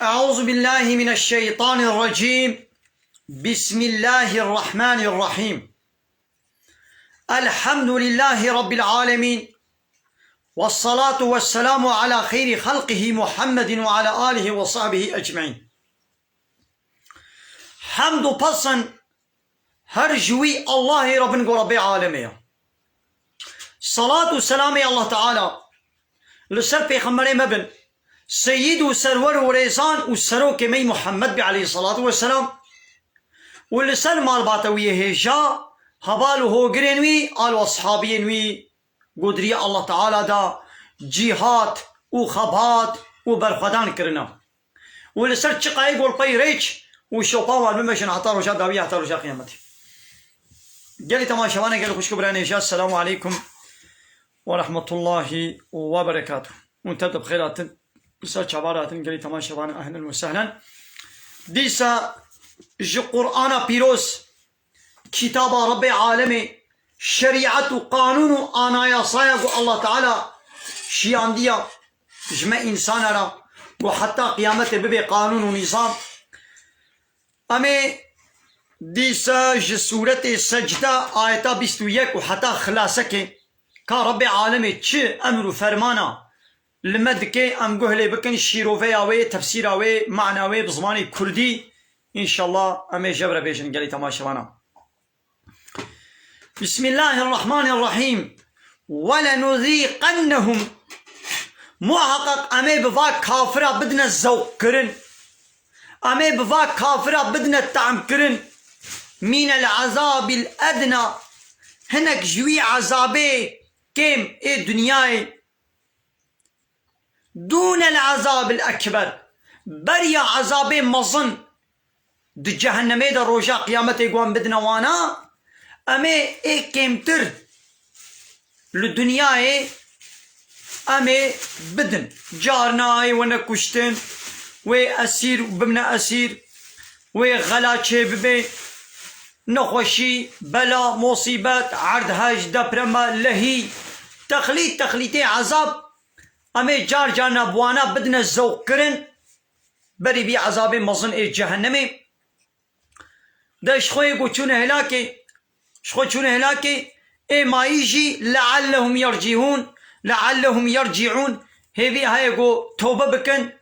أعوذ بالله من الشيطان الرجيم. بسم الله الرحمن الرحيم. الحمد لله رب العالمين، والصلاة والسلام على خير خلقه محمد وعلى آله وصحبه أجمعين. حمد و پسن هر جوی الله رب العالمين. صلاة و سلام الله تعالى لسر پیغمبر مبن سيد و سرور و ريزان و سروك مي محمد عليه الصلاة والسلام، ولسر مال باتوية هجا هبال و هوگرينوي آل و أصحابينوي قدري الله تعالى دا جهاد و خبات و برخدان کرنا، ولسر چقاي قول پي ريچ و شوپا والممشن حتى رجا داوية حتى رجا قيامتي. قالي تماشاوانا قالي خوش كبراني إجاز. السلام عليكم ورحمة الله وبركاته. منتدب خيرات بسا شبارات قالي تماشاوانا أهلا وسهلا. ديسا جي قرآن بيروس كتاب رب العالمين شريعة قانون آنايا صايق الله تعالى شيان ديا جمع إنسان را وحتى قيامته ببي قانون ونظام. أمي ديسا جي سورة سجدة آيتا 21 وحتى خلاصك كرب العالمين چه أمر فرمانا لمدكي أم قهلي بكن شيروفي أوي تفسير أوي معنى أوي بزماني كردي إن شاء الله. أمي جبر بيجن قالي تماشوانا. بسم الله الرحمن الرحيم. ولنذيقنهم محقق أمي بفاك كافرة بدنا الزوق كرن، أمي بفاك كافرة بدنا التعم كرن من العذاب الأدنى هنك جوي عذابي كم إيه دنياي دون العذاب الأكبر بريا عذابي مظن دي جهنمي دا روجا قيامتي قوان بدنا وانا أمي إيه كمتر للدنياي أمي بدن جارناي وانا كشتن وأسير وبمنا أسير وغلاتشي ببي نخوشي بلا مصيبات عرض هاج دبرما لهي تخليتي عذاب أمي جار جارنا بوانا بدنا الزوق كرن بري بي عذاب مظن إيه جهنمي دا شخوي قوتشون هلاكي شخوتشون هلاكي إيه ما يجي لعلهم يرجعون هذي هاي قو توبة بكن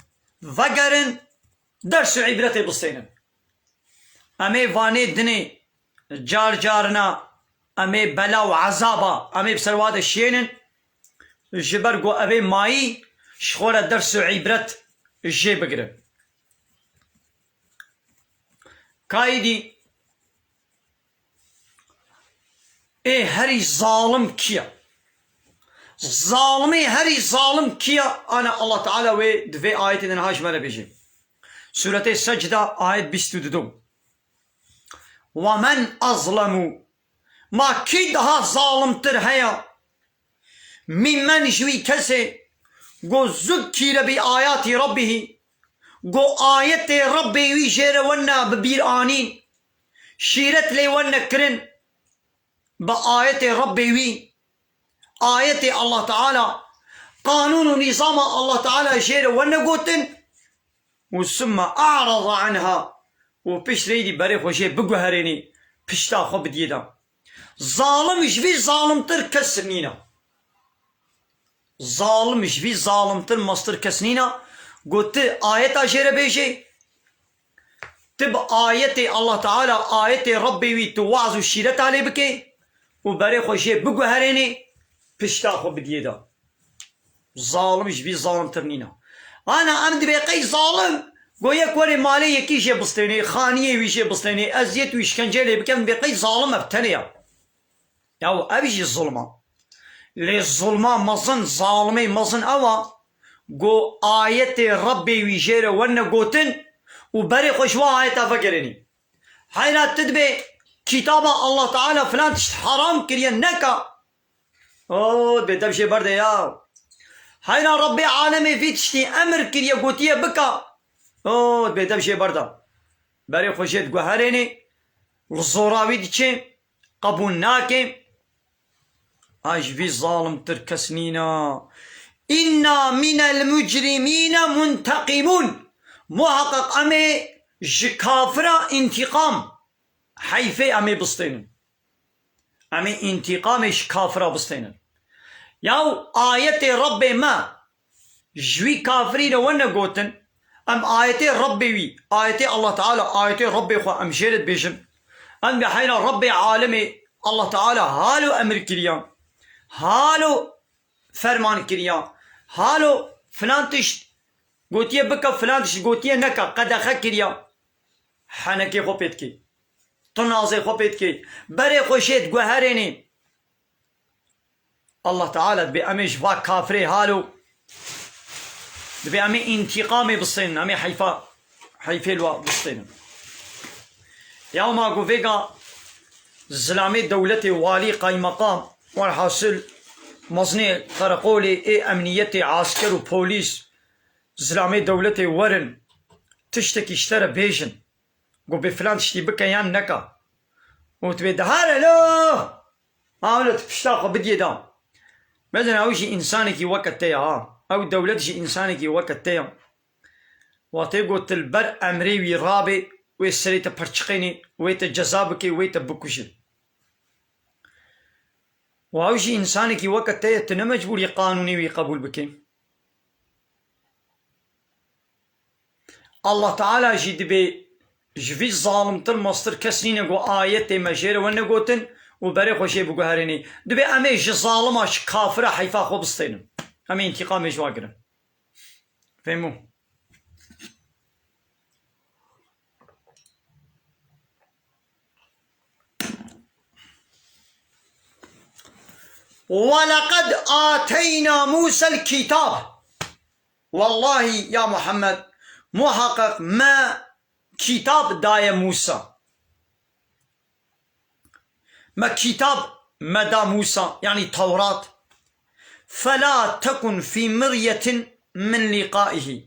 فقرن درس عبرتي بصينا. أمي فاني دني جار جارنا أمي بلا وعذابا أمي بسرواد الشينن جبرقو أبي ماي شخورة درس عبرت جي بقرن كايدي إيه هري ظالم كيا ظالمي هري ظالم كيا أنا الله تعالى وي دفي آية ننهاش مالا بيجي سورة السجدة آية 22. ومن أظلم ما كيدها ظالم ترهيا ممن جوي كسي قو ذكر بآيات ربه قو آيات ربي ويجير ونا ببير آنين شيرت لي ونا كرن بآيات ربي وي آيات الله تعالى قانون نظام الله تعالى جير ونا قوتن وثم أعرض عنها وبيش ريدي بريخ وشي بقهريني بيشتا خو بديدا ظالم جوي ظالم تر كسنينا ظالم جوي ظالم تر مستر كسنينا قلت آيات جير بيجي تب آيات الله تعالى آيات ربي وي توعز الشيرة علي بكي وبريخ وشي بقهريني بيشتا خو بديدا ظالم جوي ظالم ترنينا. أنا أمد بيقي ظالم قويا كوري مالي يكيش يبسطيني خانية ويش يبسطيني أزيت ويشكنجي لي بكم بيقي ظالم ابتنيا أو أبيجي الظلمة لي الظلمة مظن ظالمي مظن أوا قو آية ربي ويجير وانا قوتن وبري خوشوا آية فكرني حين تدبي كتاب الله تعالى فلان تشت حرام كريا نكا أوه بيتبشي برده يا حين ربي عالمي في تشتي أمر كريا قوتيا بكا أوه بيتبشي برده بري خوشيت قهريني الزوراوي ديشي قبول ناكي اش في ظالم تركسنينا إنا من المجرمين منتقمون محقق أمي جكافرة انتقام حيفي أمي بسطين أمي انتقام كافرة بسطين ياو آية ربي ما جوي كافرين وانا قوتن ام آية ربي وي آية الله تعالى آية ربي خو ام جيرت بيجن ام بحينا ربي عالمي الله تعالى هالو امر كريان هالو فرمان كريان هالو فلان تشت قوتيه بكا فلان تشت قوتيه نكا قدخه كريان حنكي خو بيتكي تنازي خو بيتكي بري خوشيت قوهريني الله تعالى بأمش فاك كافري هالو بأمي انتقامي بالصين أمي حيفا الوا بالصين يوم أقو فيقا زلامي دولتي والي قاي مقام والحاصل مصني خرقولي اي امنيتي عسكر وبوليس زلامي دولتي ورن تشتكي اشترى بيجن قو بفلان تشتي بكا يان نكا وتبي دهار لو عملت بشتاقة بدي دام مثلا أو شي إنسانك وقت تيا أو دولة شي إنسانك وقت تيا وتيقو تلبر أمريوي رابي ويسريت برشقيني ويت جزابك ويت بكوشي وأو شي إنسانك وقت تيا تنمجبولي قانوني ويقبول بكي الله تعالى جي دبي جفي الظالم تلمصتر كسنين قو آيات مجيرة ونقوتن وبري خوشي بقو هريني دبي أمي جي ظالمة كافرة حيفا خو بسطينم أمي انتقامي جواقرن فهمو ولقد آتينا موسى الكتاب والله يا محمد محقق ما كتاب داية موسى ما كتاب مدى موسى يعني توراة فلا تكن في مرية من لقائه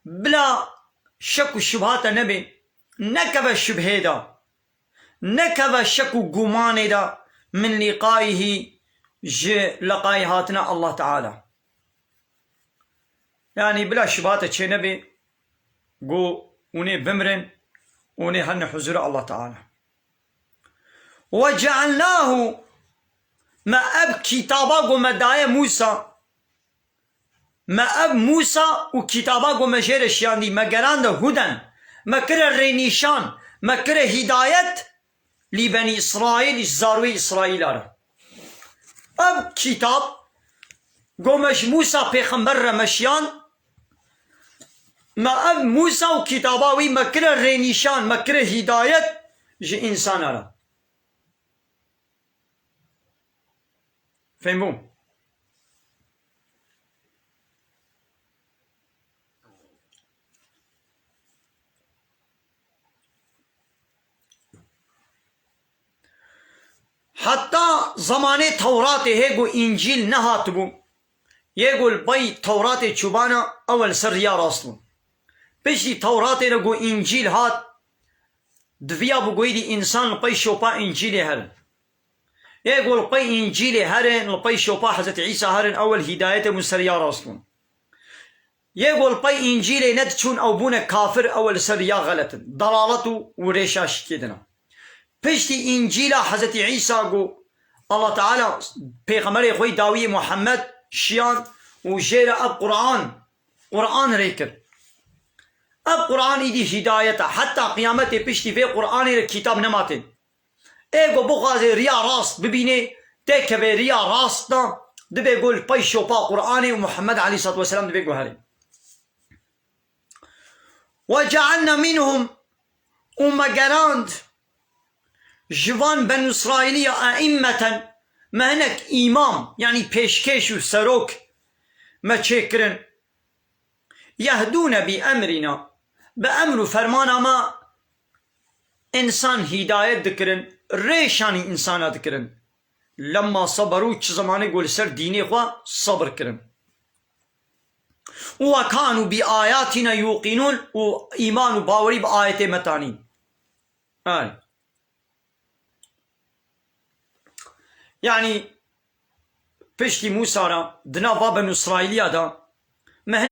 بلا شك الشبهات نبي نكب الشبهة دا نكب الشك قمان دا من لقائه لقائهاتنا الله تعالى يعني بلا شبهات شي نبي قو وني بمرن وني هن حزر الله تعالى وجعلناه ما أب كتابا ومدايا موسى ما أب موسى وكتابا ومجير الشياندي ما قران ده هدن ما كره رينيشان ما كره هداية لبني إسرائيل الزاروي إسرائيل أب كتاب قومش موسى بيخمبر مشيان ما أب موسى وكتاباوي ما كره رينيشان ما كره هداية جي إنسان أرى فهموا حتى زمان توراة هيقو إنجيل نهاتبو يقول بي توراة چوبانا أول سر يا راسلو بشي توراة نقو إنجيل هات دفيا بقويدي إنسان بي شوبا إنجيلي هرن يقول بي إنجيلي هرن بي شوبا حضرت عيسى هرن أول هداية من سر يا راسلو يقول بي إنجيلي ندشون أو بونا كافر أول سر يا غلط ضلالته وريشاش كدنا بشتي إنجيلا حضرت عيسى قو الله تعالى بيغمري خوي داوي محمد شيان وجيرا أب قرآن ريكر أب قرآن إيدي هدايته حتى قيامته بشتي في قرآن الكتاب نماتين إيقو بغازي ريا راست ببيني تكبي ريا راستنا دبي يقول باي شوبا قرآني ومحمد عليه الصلاة والسلام دبي يقول هاري وجعلنا منهم قراند جوان بنو إسرائيلية أئمة ما هناك إمام يعني بيشكيش وسروك ما تشكرن يهدون بأمرنا بأمر فرمانا ما إنسان هداية ذكرن ريشاني إنسان ذكرن لما صبروا زمانه يقول سر ديني خوا صبر كرن وكانوا بآياتنا يوقنون وإيمان باوري بآيات متانين يعني بشتي موسى را دنا بابا إسرائيليا دا مهن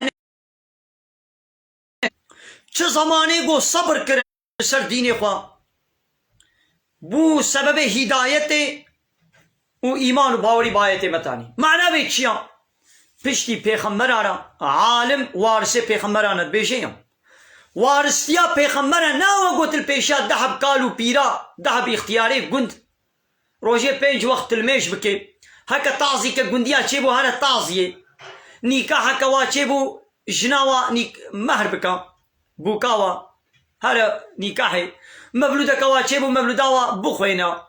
چه زمانه گو صبر کرن سر دین خوا بو سبب هدایت و ایمان و باوری بایت متانی معنی به چیان پشتی پیغمبران عالم وارث پیغمبران بیشیم وارثیا پیغمبران نه گوتل پیشا دهب کالو پیرا دهب اختیاری گند روزه 5 وقت الميش بكي هكا تعزي كجنديا تشيبو هذا تعزيه نيكاح كوا تشيبو جناوا نيك مهر بكا بوكاوا هذا نيكاحي مولودا كوا تشيبو مولوداوا بوخينا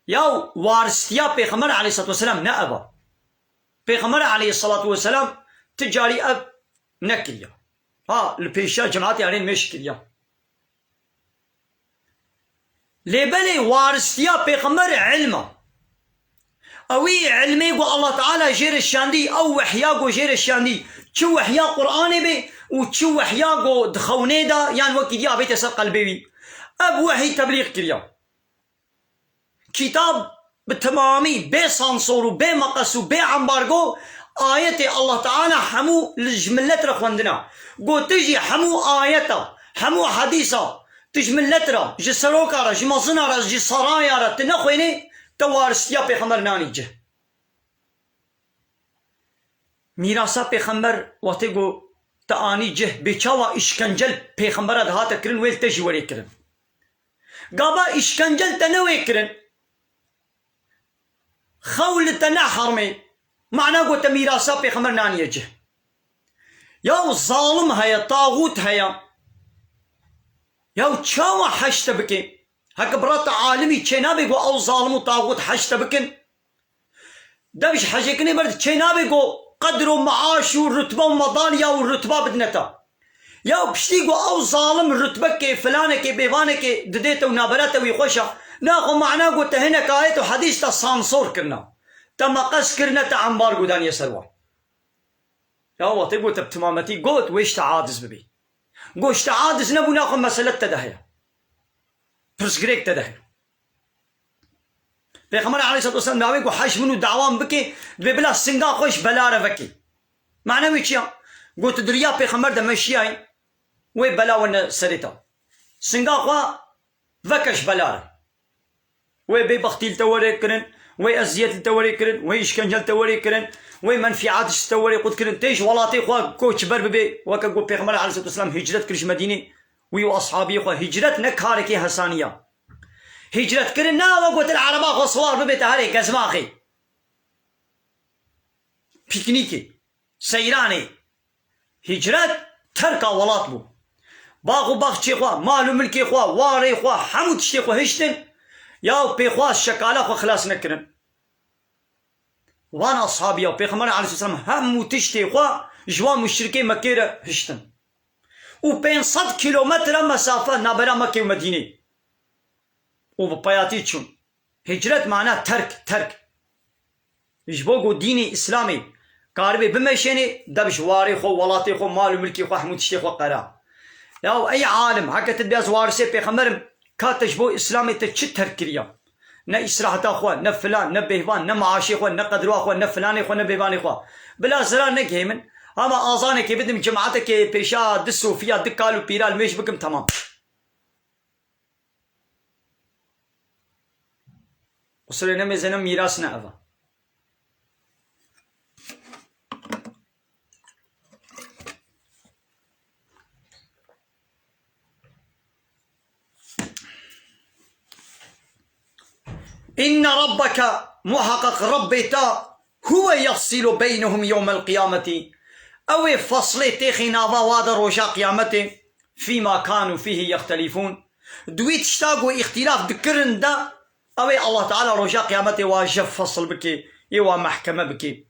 ياو وارثيا بيغمبر عليه الصلاه والسلام نأبا بيغمبر عليه الصلاه والسلام تجاري اب نكريا البيشا جماعتي علين مشكليا لبلي وارثيا بيغمبر علمه اوي علمي قو الله تعالى جير الشاندي او وحيا قو جير الشاندي تشو وحيا قرآني بي وتشو وحيا قو دخوني دا يعني وكي دي ابيت يسر قلبي بي اب وحي تبليغ كريا كتاب بالتمامي بي سانسور وبي مقص وبي عمبارغو آية الله تعالى حمو الجملة رخوندنا قو تجي حمو آية حمو حديثة تجمل لترا جي سروكارا جي مزنارا جي سرايارا تنخويني توارثيا پیغمبر نانی جه میراسا پیغمبر وقتی گو تانی جه بچاوا اشکنجل پیغمبر دهات کرن ویل تجی وری کرن قابا اشکنجل تنوي کرن خول تنا حرمي معناه قو تميراسا پیغمبر نانی جه یا ظالم هيا طاغوت هيا ياو تشاوا حشت بكن هكا برات عالمي تشينابي قو او ظالم وطاغوت حشت بكن دبش حاجكني برد تشينابي قو قدر ومعاش ورتبه ومضانيا والرتبه بدنتا ياو بشتي قو او ظالم الرتبه كي فلانه كي بيبانه كي دديته ونابراته ويخوشا ناخو معناه قو تهنك آية وحديث تا سانسور كرنا تما قس كرنا تا عمبار قدان يسروا ياو وطي قو تبتمامتي قوت ويش تعادز ببي قوش تعادز نبو ناخذ مسألة تدهية برسكريك تدهية بيغمبر عليه الصلاة والسلام داوي قو حاش منو دعوان بكي ببلا سنغا خوش بلا رفكي معنى ويشيا قو تدريا بيغمبر دمشياي وي بلا ون سريتا سنغا خوا فكش بلا وي ببختيل توري كرن وي أزيات توري كرن وي إشكنجل توري كرن وي منفعات توري قد كرن تيش ولاتي خوا كوتش بربي وكا قو بيغمبر عليه الصلاة والسلام هجرت كرش مدينة وي واصحابي خوا هجرت نكاركي حسانية هجرت كرن نا وقوت العربا خوا صوار ببي تهاري قزماخي بيكنيكي سيراني هجرت تركا ولات بو باغو باغ تشي خوا مالو ملكي خوا واري خوا حمود تشي خوا هشتن ياو بي خوا الشكالة خوا خلاص نكرن وانا اصحابي او بيغمبر عليه الصلاه والسلام هم تشتي خوا جوا مشركين مكه هشتن و 500 كيلومتر مسافه نابرا مكه ومدينه و بياتي تشون هجرت معناه ترك جبوغو ديني اسلامي قاربي بمشيني دبش واري خو ولاتي خو مال ملكي خو حمود تشتي خو قرا لو اي عالم هكا تدبياز وارثي بيغمبر كاتجبو اسلامي تشتر كريا نا إسراحتا خوا نا فلان نا بيهوان نا معاشي خوا نا قدروا خوا نا فلاني خوا نا بيهواني خوا بلا زرار نكهمن اما آزاني كي بدم جماعتك كي بيشا دسو فيها دكالو بيرال ميش بكم تمام وصلنا ميزنا ميراسنا أفا إن ربك محقق ربيتا هو يفصل بينهم يوم القيامة أو فصل تيخينا وادر روشا قيامته فيما كانوا فيه يختلفون دويت اشتاقوا اختلاف دكرن دا أو الله تعالى روشا قيامته واجب فصل بكي يوا محكمة بكي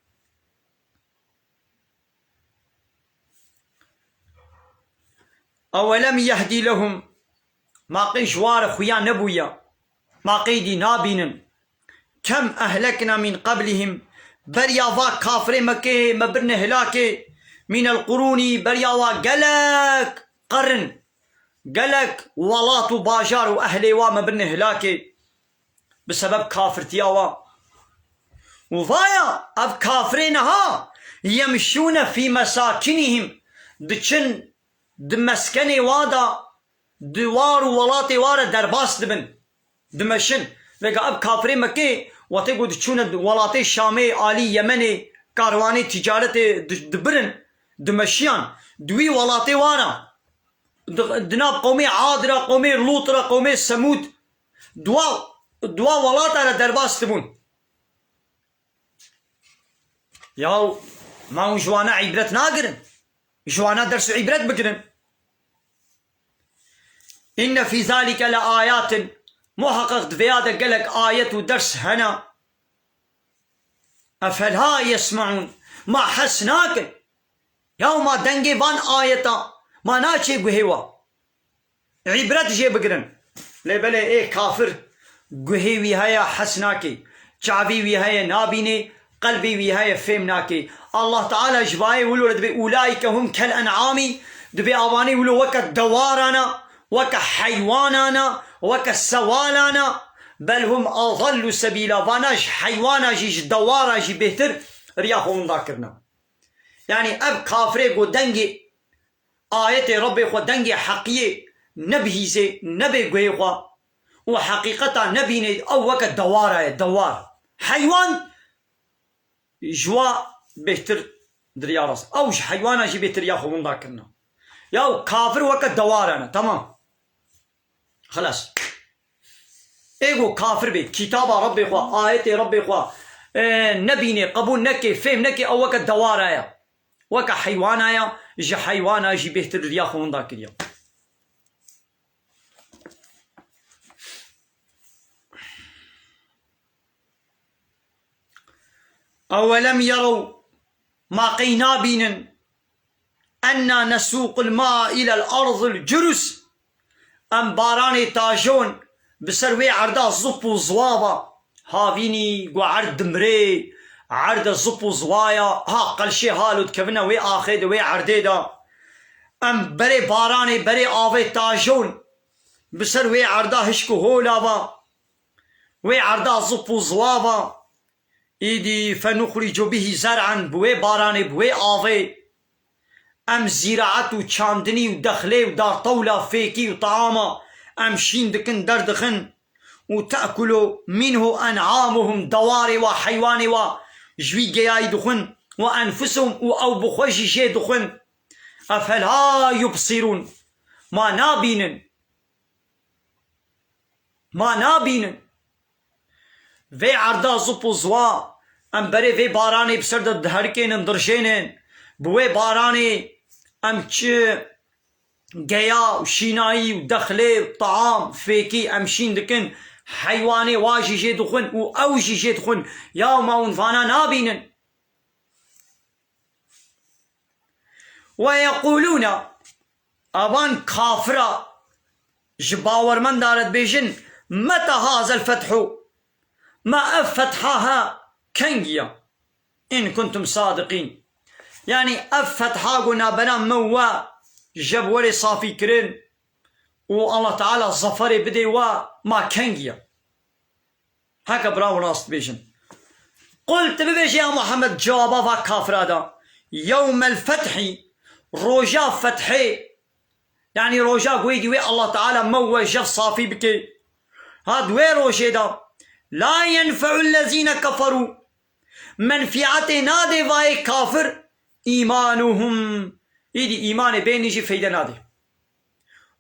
أولم يهدي لهم ما قيش وار خويا نبويا ما قيدي نابين كم أهلكنا من قبلهم برياضا كافر مكة مبرن هلاكي من القرون برياضا قلق قرن قلق ولات باجار وأهلي ومبرن هلاكي بسبب كافر تياوا وفايا أب كافرين ها يمشون في مساكنهم دچن دمسكني وادا دوار ولاتي وارا درباس دبن دمشن وقا اب كافري مكي واتي قد چون ولاتي شامي آلي يمني كارواني تجارت دبرن دمشيان دوي ولاتي وارا دناب قومي عادرة قومي لوطرة قومي سمود دوا ولات على درباس دبون ياو ما جوانا عبرت ناقرن جوانا درس عبرت بقرن إن في ذلك لآيات محقق دفيادة قالك آية ودرس هنا أفلها يسمعون ما حسناك يوم دنجي بان آية ما ناشي قهيوة عبرت جي بقرن لبلي ايه كافر قهيوي هيا حسناكي شعبي هيا نابيني قلبي هيا فهمناكي الله تعالى جباي ولو دبي أولئك هم كالأنعام دبي أواني ولو وكا دوارانا وكا حيوانانا وكا سوالانا بل هم أضل سبيلا فاناش حيوانا جيش دوارا جي بهتر رياخون ذاكرنا يعني أب كافري قو دنجي آية ربي خو دنجي حقية نبي زي نبي قوي خو وحقيقة نبي أو وكا دوارا دوار حيوان جوا بهتر دريا راس أوش حيوانا جي بهتر ياخون ذاكرنا ياو كافر وكا دوارانا تمام خلاص ايغو كافر بي كتاب ربي خوا آية ربي خوا نبيني قبول نكي فهم نكي او وكا دوارايا وكا حيوانايا جي حيوانا جي بهتر ريا خون ذاكريا أولم يروا ما قينا بينا أننا نسوق الماء إلى الأرض الجرس أم باراني تاجون بسروي عردا الزب وزوابا هافيني قو عرد مري عرد الزب وزوايا ها قل شي هالو تكفنا وي آخيد وي عرديدا أم بري باراني بري آوي تاجون بسروي عردا هشكو هولابا وي عردا الزب وزوابا إيدي فنخرج به زرعا بوي باراني بوي آوي أم زراعت و چاندني و دخلي و دار طولة فيكي و طعامة أم شين دكن دردخن و تأكلوا منه أنعامهم دواري و حيواني و جوي جياي دخن و أنفسهم و أو بخوشي جي دخن أفلا يبصرون ما نابينن في عرضا زبو زوا أم بري في باراني بسرد دهركين اندرشينن بوي باراني أم چه جيا وشيناي ودخلي وطعام فيكي أمشين دكن حيواني واجي جي دخن و أوجي جي دخن يا ما فانا نابينن ويقولون أبان كافرة جباور من دارت بيجن متى هذا الفتح ما أفتحها كنجيا إن كنتم صادقين يعني أفتحها قلنا بنا موا جب ولي صافي كرين والله تعالى الظفري بدي وما كنجيا هكا براو راست بيجن قلت ببيجي يا محمد جوابا كافر هذا يوم الفتح رجا فتحي يعني رجا قويدي وي الله تعالى موا جف صافي بكي هاد وي روجي دا لا ينفع الذين كفروا منفعتي نادي واي كافر إيمانهم إيدي إيمان بين يجي فايدة نادي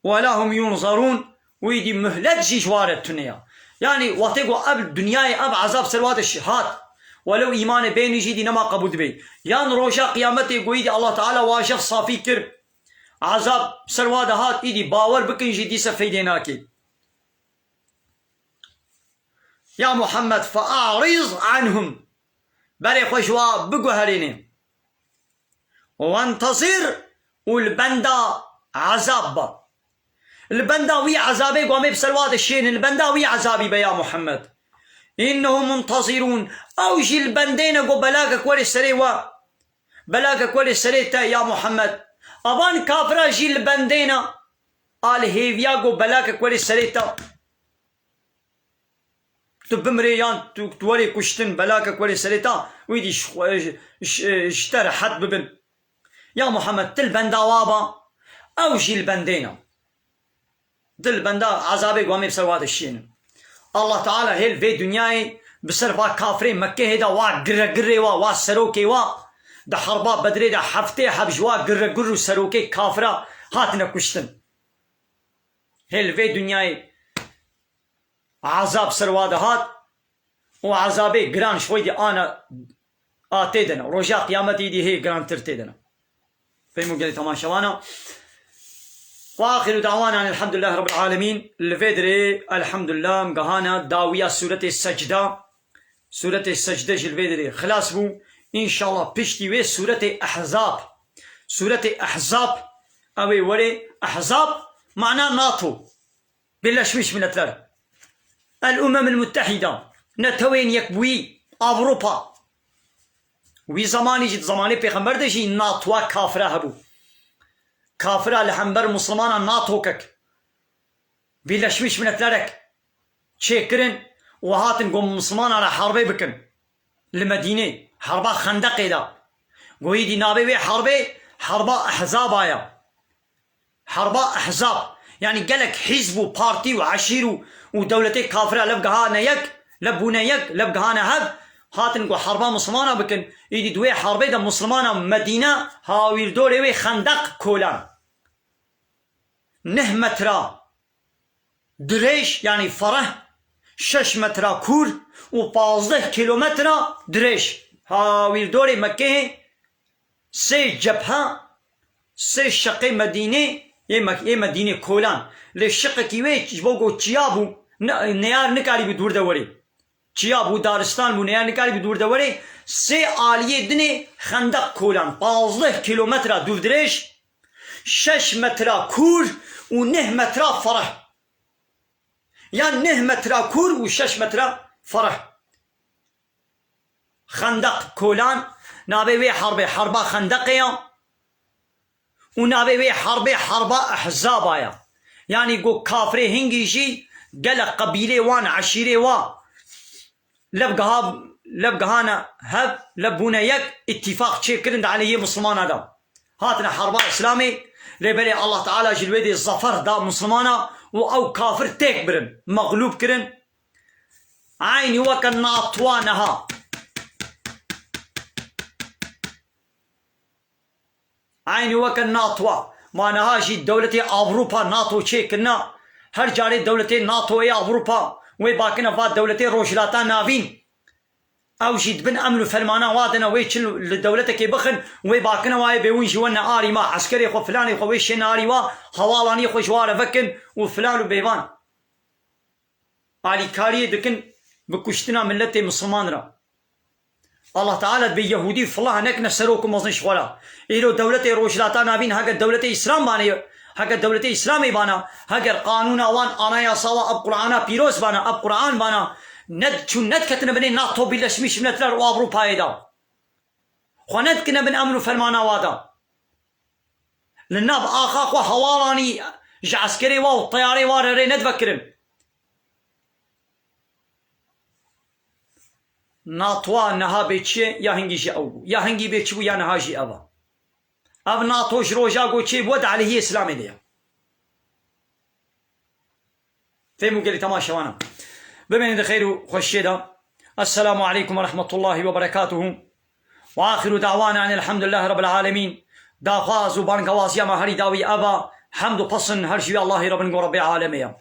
ولا هم ينظرون ويدي مهلت جي جوار الدنيا يعني واتقوا أب دنياي أب عذاب سروات الشهاد ولو إيمان بين يجي دي نما قبول بي يعني روشا قيامتي قويدي الله تعالى واجف صافي كر عذاب سروات هات إيدي باور بكن جي دي سفايدة ناكي يا محمد فأعرض عنهم بري خوشوا بقوا هريني وانتظر والبندا عذاب البندا وي عذابي قوامي بسلوات الشين البندا وي عذابي بيا محمد إنهم منتظرون أوجي البندين قو بلاغك ولي السريوا بلاغك ولي السريتا يا محمد أبان كافرا جي البندين آل هيفيا قو بلاغك ولي السريتا تبمريان تولي كشتن بلاغك ولي السريتا ويدي اشتر حد ببن يا محمد تل بندا وابا او جي البندينا دل بندا عذابي قوامي بسروات الشين الله تعالى هيل في دنياي بسرفا كافرين مكة هدا وا قرقري وا سروكي وا دا حربا بدري دا حفتي حبجوا قرقر سروكي كافرة هاتنا كشتن هيل في دنياي عذاب سرواد هات وعذابي قران شوي دي انا آتيدنا رجاء قيامتي دي هي قران ترتيدنا فهموا قلت تماشوانا واخر دعوانا عن الحمد لله رب العالمين الفيدري الحمد لله مقهانا داوية سورة السجدة سورة السجدة الفيدري خلاص بو ان شاء الله بيشتي سورة احزاب سورة احزاب اوي ولي احزاب معناه ناتو بلا شويش من الثلاث الامم المتحدة نتوين يكبوي اوروبا وي زماني جد زماني پیغمبر دشي ناتوا كافره هبو كافره لحنبر مسلمان ناتوكك بلا شويش من الثلاث شكرن وهاتن قوم مسلمان على حربي بكن المدينة حربا خندق دا قوي دي نابي بي حربا احزاب آيا حربا احزاب يعني قالك حزب وبارتي وعشير ودولتي كافرة لبقها نيك لبونا يك لبقها نهب هاتن قو حربا مسلمانا بكن ايدي دوي حربي دا مسلمانا مدينة هاوير دوري وي خندق كولان 9 متر دريش يعني فره 6 متر كور و 15 كيلومتر دريش هاوير دوري مكة 3 جبهة 3 شقي مدينة يا مدينة كولان للشق كيوي جبوكو تشيابو نيار نكاري بدور دوري تشيابو دارستان بو نيار نكاري بدور دوري 3 آلية دني خندق كولان 15 كيلومتر دور دريش 6 متر كور و 9 متر فره يعني 9 متر كور و 6 متر فره خندق كولان نابي وي حربا خندقيا ونابي وي حربا احزابايا يعني قو كافري هنجيشي قال قبيله وان عشيره وا لبقهانا هب لبونا يك اتفاق شكرن عليه مسلمان هذا هاتنا حربا اسلامي لبلي الله تعالى جلويدي الظفر دا مسلمانا او كافر تكبرن مغلوب كرن عيني وكن ناطوانها عيني وكن ناطوا ما نهاجي دولتي اوروبا ناتو شيكنا هر جاري دولتي ناتو يا اوروبا وي باكنا فات دولتي روشلاتا نافين او جيد بن املو فرمانا وادنا ويشل لدولتك بخن وي باكنا واي بيون جوانا اري ما عسكري خو فلان خو ويش ناري وا حوالاني خو جوار فكن وفلان بيبان علي كاري دكن بكشتنا ملتي مسلمان را الله تعالى بيهودي فالله هناك نسروكم وزن شغلا إيرو دولتي روشلاتا نابين هاك دولتي إسلام باني هاك دولتي إسلامي بانا هاك قانون أوان أنا يا صوا أب قرآن بيروز بانا أب قرآن بانا ند شو ند كتنا بني ناتو بلا شميش من أتلار وأوروبا يدا خواند كنا بن أمنو فرمانا وادا لناب آخاق وحوالاني جعسكري واو طياري وارري ند فكرن ناتوا نها بيتشي يا هنجي جي أو يا هنجي بيتشو يا نهاجي أبا أب ناتوش روجا قوتشي بود عليه إسلامي ديا فهموا قلي تماشا وانا بمن خير خشيدا السلام عليكم ورحمة الله وبركاته وآخر دعوانا عن الحمد لله رب العالمين دا خاز وبان قواسيا ما هري داوي أبا حمد وبصن هرشي الله رب العالمين